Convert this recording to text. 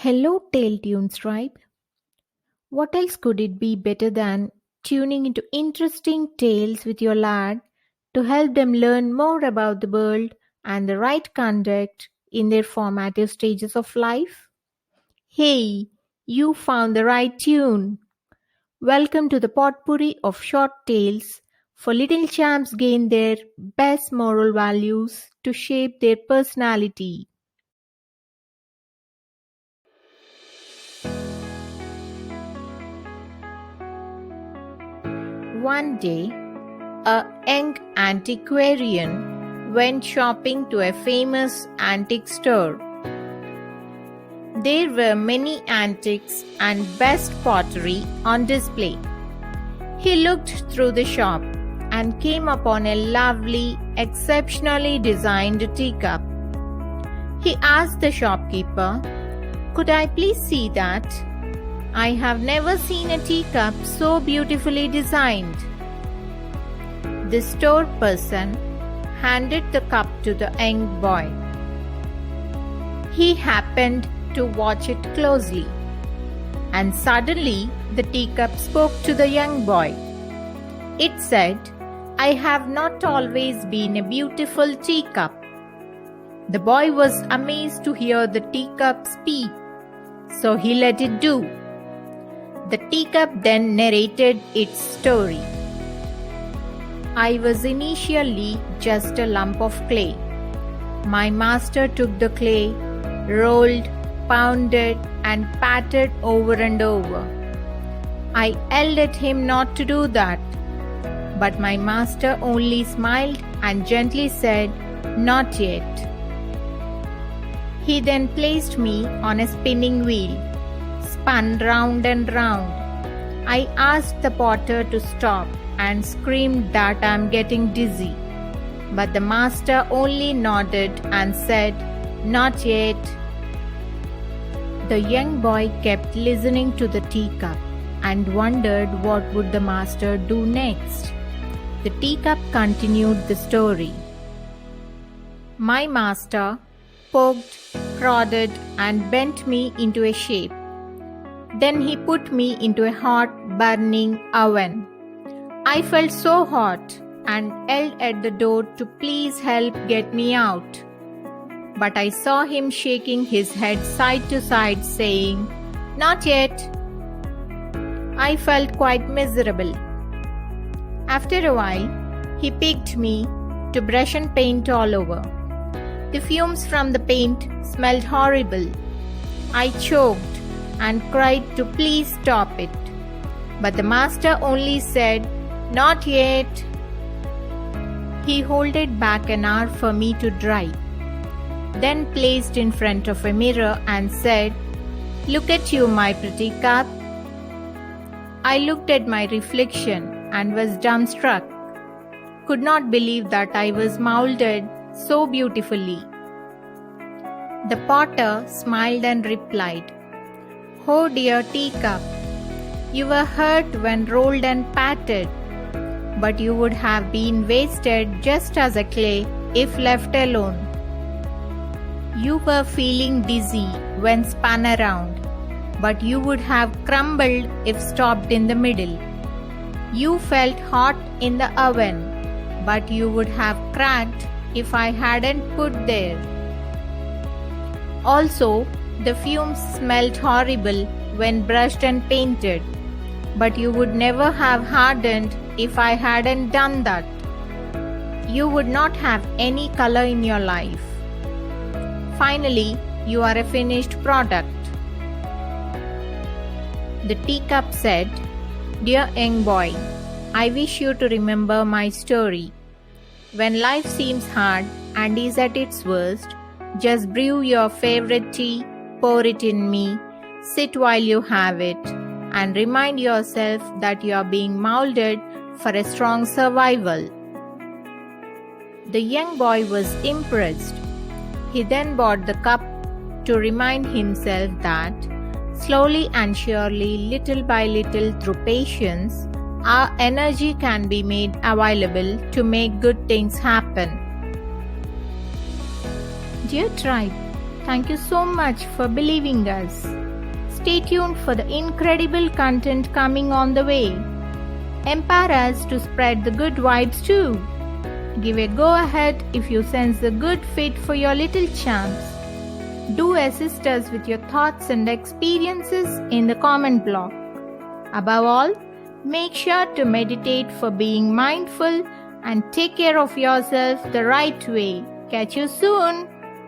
Hello, Tale Tunes tribe. What else could it be better than tuning into interesting tales with your lad to help them learn more about the world and the right conduct in their formative stages of life? Hey, you found the right tune. Welcome to the potpourri of short tales for little champs gain their best moral values to shape their personality. One day, a young antiquarian went shopping to a famous antique store. There were many antiques and best pottery on display. He looked through the shop and came upon a lovely, exceptionally designed teacup. He asked the shopkeeper, "Could I please see that? I have never seen a teacup so beautifully designed." The store person handed the cup to the young boy. He happened to watch it closely, and suddenly the teacup spoke to the young boy. It said, "I have not always been a beautiful teacup." The boy was amazed to hear the teacup speak, so he let it do. The teacup then narrated its story. "I was initially just a lump of clay. My master took the clay, rolled, pounded, and patted over and over. I yelled at him not to do that, but my master only smiled and gently said, 'Not yet.' He then placed me on a spinning wheel, spun round and round. I asked the potter to stop and screamed that I am getting dizzy. But the master only nodded and said, 'Not yet.'" The young boy kept listening to the teacup and wondered what would the master do next. The teacup continued the story. "My master poked, prodded, and bent me into a shape. Then he put me into a hot, burning oven. I felt so hot and yelled at the door to please help get me out. But I saw him shaking his head side to side, saying, 'Not yet.' I felt quite miserable. After a while, he picked me to brush and paint all over. The fumes from the paint smelled horrible. I choked and cried to please stop it. But the master only said, 'Not yet.' He held it back an hour for me to dry, then placed in front of a mirror and said, 'Look at you, my pretty cup.' I looked at my reflection and was dumbstruck, could not believe that I was molded so beautifully. The potter smiled and replied, 'Oh dear teacup, you were hurt when rolled and patted, but you would have been wasted just as a clay if left alone. You were feeling dizzy when spun around, but you would have crumbled if stopped in the middle. You felt hot in the oven, but you would have cracked if I hadn't put there. Also, the fumes smelt horrible when brushed and painted, but you would never have hardened if I hadn't done that. You would not have any color in your life. Finally, you are a finished product." The teacup said, "Dear young boy, I wish you to remember my story. When life seems hard and is at its worst, just brew your favorite tea, pour it in me, sit while you have it, and remind yourself that you are being molded for a strong survival." The young boy was impressed. He then bought the cup to remind himself that slowly and surely, little by little, through patience, our energy can be made available to make good things happen. Dear tribe, Thank you so much for believing us. Stay tuned for the incredible content coming on the way. Empower us to spread the good vibes too. Give a go ahead if you sense the good fit for your little champs. Do assist us with your thoughts and experiences in the comment block. Above all, make sure to meditate for being mindful and take care of yourself the right way. Catch you soon.